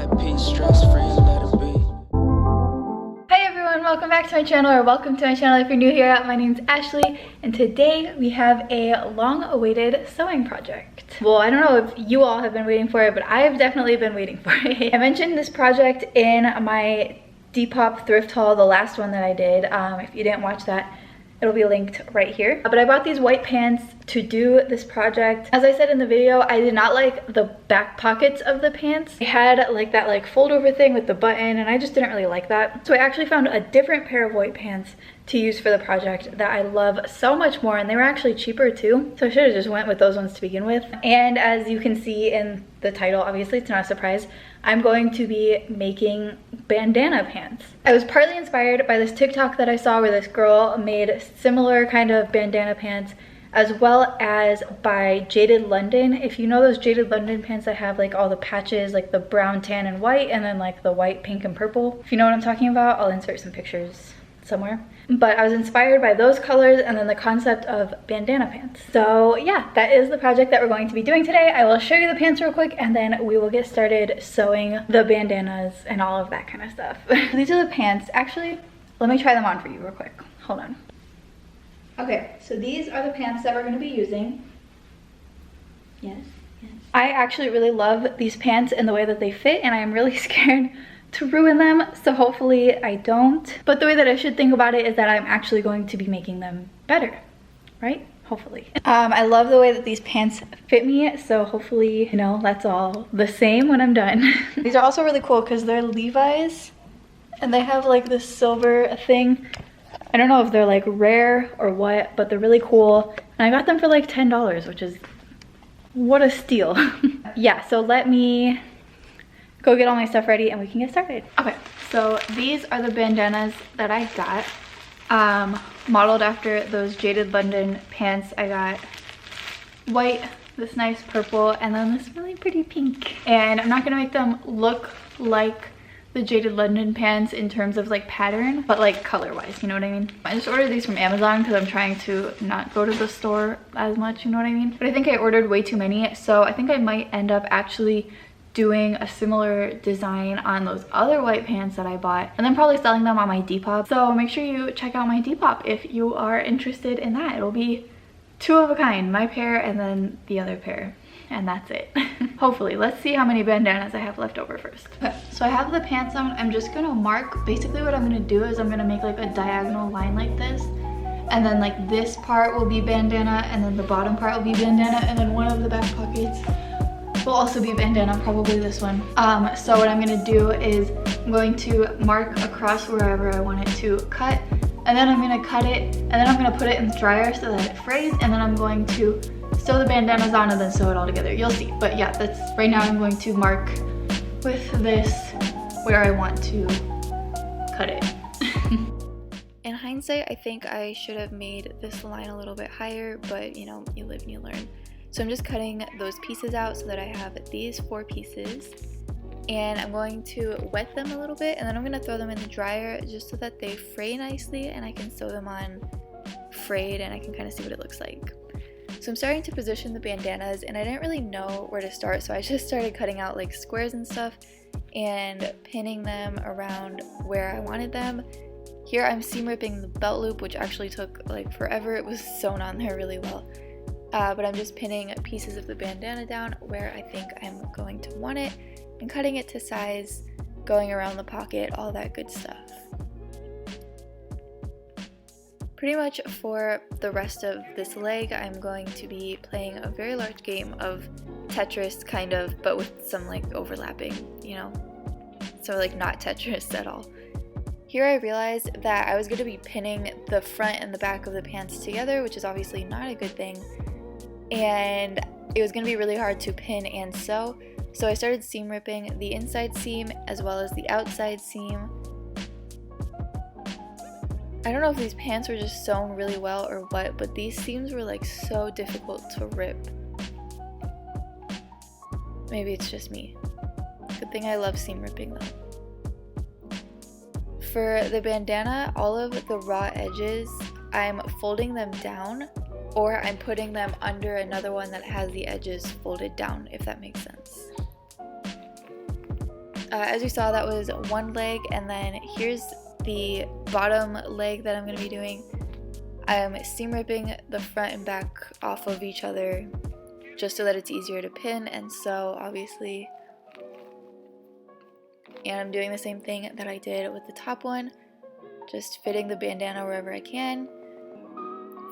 at peace, stress free, let it be. Hi everyone, welcome back to my channel, or welcome to my channel if you're new here. My name's Ashley, and today we have a long-awaited sewing project. Well, I don't know if you all have been waiting for it, but I have definitely been waiting for it. I mentioned this project in my Depop thrift haul, the last one that I did. If you didn't watch that, it'll be linked right here. But I bought these white pants to do this project. As I said in the video, I did not like the back pockets of the pants. They had like that fold over thing with the button, and I just didn't really like that. So I actually found a different pair of white pants to use for the project that I love so much more, and they were actually cheaper too. So I should have just went with those ones to begin with. And as you can see in the title, obviously it's not a surprise, I'm going to be making bandana pants. I was partly inspired by this TikTok that I saw where this girl made similar kind of bandana pants, as well as by Jaded London. If you know those Jaded London pants that have like all the patches, like the brown, tan, and white, and then like the white, pink, and purple. If you know what I'm talking about, I'll insert some pictures somewhere. But I was inspired by those colors and then the concept of bandana pants. So yeah, that is the project that we're going to be doing today. I will show you the pants real quick, and then we will get started sewing the bandanas and all of that kind of stuff. These are the pants. Actually, let me try them on for you real quick. Hold on. Okay, so these are the pants that we're going to be using. Yes. I actually really love these pants and the way that they fit, and I am really scared to ruin them, so hopefully I don't. But the way that I should think about it is that I'm actually going to be making them better, right? Hopefully. I love the way that these pants fit me, so hopefully, you know, that's all the same when I'm done. These are also really cool because they're Levi's, and they have like this silver thing. I don't know if they're like rare or what, but they're really cool. And I got them for like $10, which is, what a steal. Yeah, so let me go get all my stuff ready and we can get started. Okay, so these are the bandanas that I got. Modeled after those Jaded London pants. I got white, this nice purple, and then this really pretty pink. And I'm not gonna make them look like the Jaded London pants in terms of like pattern, but like color wise, you know what I mean? I just ordered these from Amazon because I'm trying to not go to the store as much, you know what I mean? But I think I ordered way too many, so I think I might end up actually doing a similar design on those other white pants that I bought, and then probably selling them on my Depop. So make sure you check out my Depop if you are interested in that. It'll be two of a kind, my pair and then the other pair, and that's it. Hopefully. Let's see how many bandanas I have left over first. Okay, so I have the pants on. I'm just gonna mark, basically what I'm gonna do is I'm gonna make like a diagonal line like this, and then like this part will be bandana, and then the bottom part will be bandana, and then one of the back pockets will also be bandana, probably this one. So what I'm gonna do is I'm going to mark across wherever I want it to cut, and then I'm gonna cut it, and then I'm gonna put it in the dryer so that it frays, and then I'm going to sew the bandanas on and then sew it all together. You'll see. But yeah, that's right now. I'm going to mark with this where I want to cut it. In hindsight, I think I should have made this line a little bit higher, but you know, you live and you learn. So I'm just cutting those pieces out so that I have these 4 pieces, and I'm going to wet them a little bit, and then I'm going to throw them in the dryer just so that they fray nicely and I can sew them on frayed and I can kind of see what it looks like. So I'm starting to position the bandanas, and I didn't really know where to start, so I just started cutting out like squares and stuff and pinning them around where I wanted them. Here I'm seam ripping the belt loop, which actually took like forever. It was sewn on there really well. But I'm just pinning pieces of the bandana down where I think I'm going to want it, and cutting it to size, going around the pocket, all that good stuff. Pretty much for the rest of this leg, I'm going to be playing a very large game of Tetris, kind of, but with some like overlapping, you know? So like not Tetris at all. Here I realized that I was going to be pinning the front and the back of the pants together, which is obviously not a good thing. And it was going to be really hard to pin and sew, so I started seam ripping the inside seam as well as the outside seam. I don't know if these pants were just sewn really well or what, but these seams were like so difficult to rip. Maybe it's just me. Good thing I love seam ripping though. For the bandana, all of the raw edges, I'm folding them down, or I'm putting them under another one that has the edges folded down, if that makes sense. as you saw, that was one leg, and then here's the bottom leg that I'm going to be doing. I'm seam ripping the front and back off of each other just so that it's easier to pin and sew, obviously. And I'm doing the same thing that I did with the top one, just fitting the bandana wherever I can,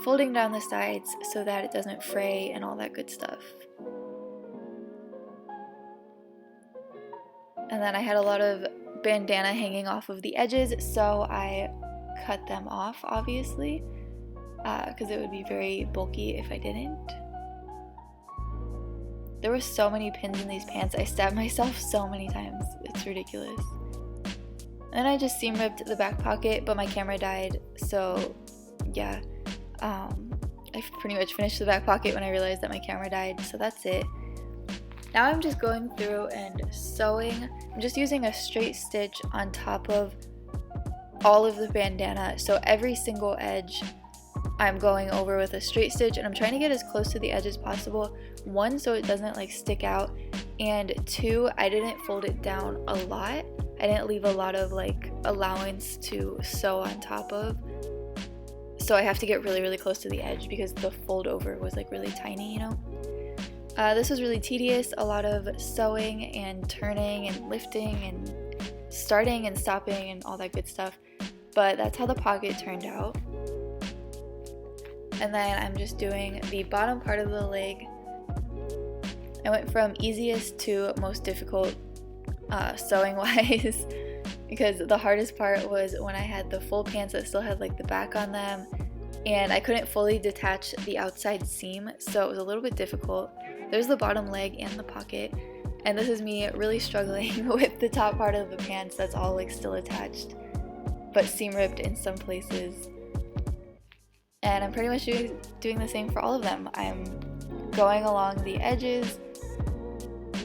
folding down the sides so that it doesn't fray and all that good stuff. And then I had a lot of bandana hanging off of the edges, so I cut them off, obviously, because it would be very bulky if I didn't. There were so many pins in these pants. I stabbed myself so many times. It's ridiculous. And then I just seam ripped the back pocket, but my camera died, so yeah. I pretty much finished the back pocket when I realized that my camera died, so that's it. Now I'm just going through and sewing. I'm just using a straight stitch on top of all of the bandana. So every single edge I'm going over with a straight stitch, and I'm trying to get as close to the edge as possible. One, so it doesn't like stick out, and two, I didn't fold it down a lot. I didn't leave a lot of like allowance to sew on top of. So I have to get really, really close to the edge because the fold over was like really tiny, you know? This was really tedious, a lot of sewing and turning and lifting and starting and stopping and all that good stuff, but that's how the pocket turned out. And then I'm just doing the bottom part of the leg. I went from easiest to most difficult sewing wise because the hardest part was when I had the full pants that still had like the back on them, and I couldn't fully detach the outside seam, so it was a little bit difficult. There's the bottom leg and the pocket, and this is me really struggling with the top part of the pants that's all like still attached but seam ripped in some places. And I'm pretty much doing the same for all of them. I'm going along the edges.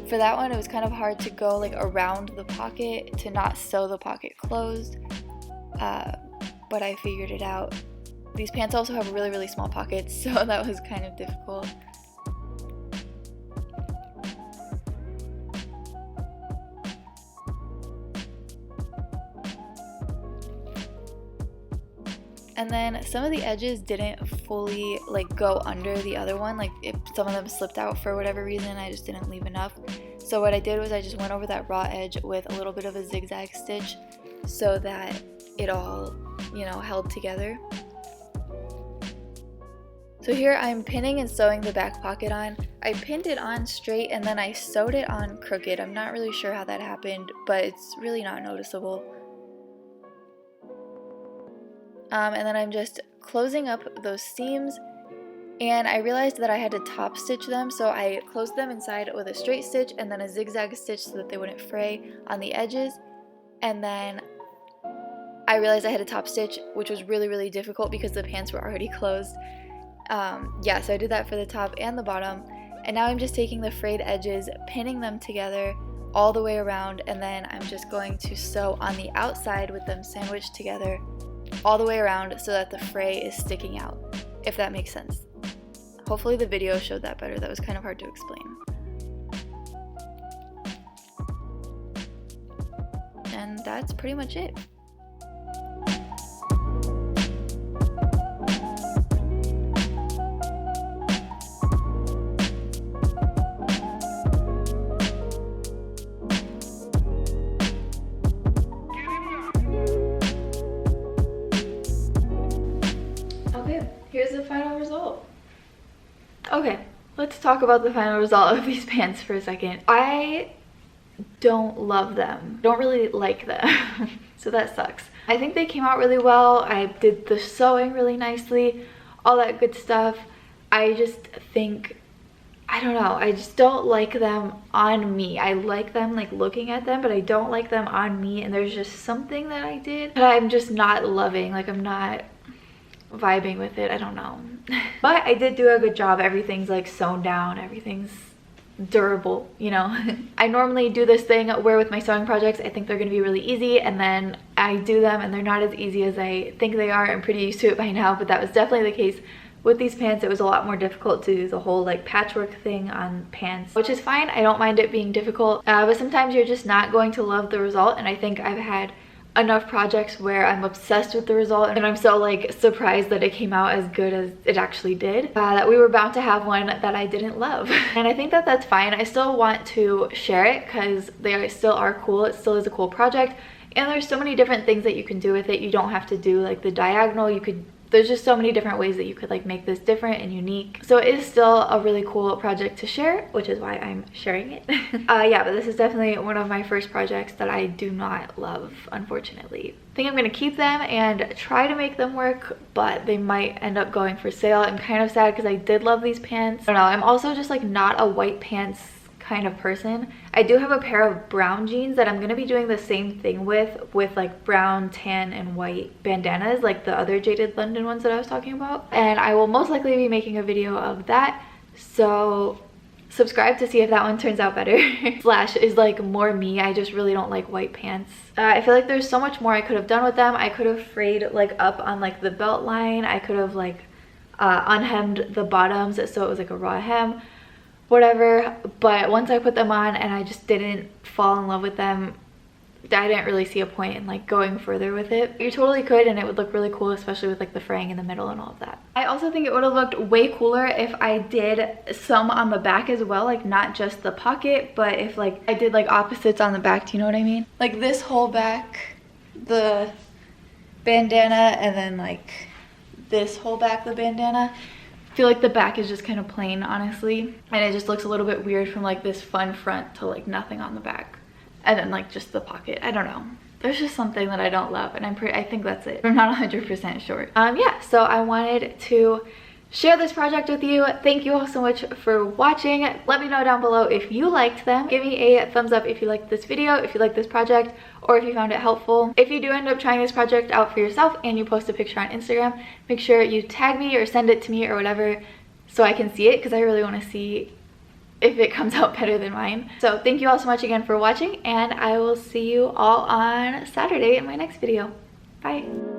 For that one, it was kind of hard to go like around the pocket to not sew the pocket closed, but I figured it out. These pants also have really, really small pockets, so that was kind of difficult. And then some of the edges didn't fully like go under the other one, like if some of them slipped out for whatever reason, I just didn't leave enough. So what I did was I just went over that raw edge with a little bit of a zigzag stitch so that it all, you know, held together. So here I'm pinning and sewing the back pocket on. I pinned it on straight and then I sewed it on crooked. I'm not really sure how that happened, but it's really not noticeable. And then I'm just closing up those seams, and I realized that I had to top stitch them, so I closed them inside with a straight stitch and then a zigzag stitch so that they wouldn't fray on the edges. And then I realized I had to top stitch, which was really, really difficult because the pants were already closed. Yeah, so I did that for the top and the bottom, and now I'm just taking the frayed edges, pinning them together all the way around, and then I'm just going to sew on the outside with them sandwiched together all the way around so that the fray is sticking out, if that makes sense. Hopefully the video showed that better. That was kind of hard to explain. And that's pretty much it. Here's the final result. Okay, let's talk about the final result of these pants for a second. I don't love them. Don't really like them. So that sucks. I think they came out really well. I did the sewing really nicely, all that good stuff. I just think, I don't know, I just don't like them on me. I like them like looking at them, but I don't like them on me, and there's just something that I did that I'm just not loving. Like, I'm not vibing with it. I don't know. But I did do a good job. Everything's like sewn down, everything's durable, you know. I normally do this thing where with my sewing projects I think they're gonna be really easy, and then I do them and they're not as easy as I think they are. I'm pretty used to it by now, but that was definitely the case with these pants it was a lot more difficult to do the whole like patchwork thing on pants, which is fine. I don't mind it being difficult, but sometimes you're just not going to love the result, and I think I've had enough projects where I'm obsessed with the result and I'm so like surprised that it came out as good as it actually did, that we were bound to have one that I didn't love. And I think that that's fine. I still want to share it because they still are cool. It still is a cool project, and there's so many different things that you can do with it. You don't have to do like the diagonal. There's just so many different ways that you could like make this different and unique. So it is still a really cool project to share, which is why I'm sharing it. Yeah, but this is definitely one of my first projects that I do not love, unfortunately. I think I'm gonna keep them and try to make them work, but they might end up going for sale. I'm kind of sad because I did love these pants. I don't know, I'm also just like not a white pants kind of person. I do have a pair of brown jeans that I'm going to be doing the same thing with like brown, tan, and white bandanas, like the other Jaded London ones that I was talking about, and I will most likely be making a video of that, so subscribe to see if that one turns out better. Slash is like more me. I just really don't like white pants. I feel like there's so much more I could have done with them. I could have frayed like up on like the belt line. I could have like unhemmed the bottoms so it was like a raw hem, whatever. But once I put them on and I just didn't fall in love with them, I didn't really see a point in like going further with it. You totally could, and it would look really cool, especially with like the fraying in the middle and all of that. I also think it would have looked way cooler if I did some on the back as well, like not just the pocket, but if like I did like opposites on the back. Do you know what I mean? Like this whole back, the bandana, and then like this whole back, the bandana. I feel like the back is just kind of plain, honestly, and it just looks a little bit weird from like this fun front to like nothing on the back, and then like just the pocket. I don't know, there's just something that I don't love, and I think that's it. I'm not 100% sure. Yeah, so I wanted to share this project with you. Thank you all so much for watching. Let me know down below if you liked them. Give me a thumbs up if you liked this video, if you liked this project, or if you found it helpful. If you do end up trying this project out for yourself and you post a picture on Instagram, make sure you tag me or send it to me or whatever so I can see it, because I really want to see if it comes out better than mine. So thank you all so much again for watching, and I will see you all on Saturday in my next video. Bye.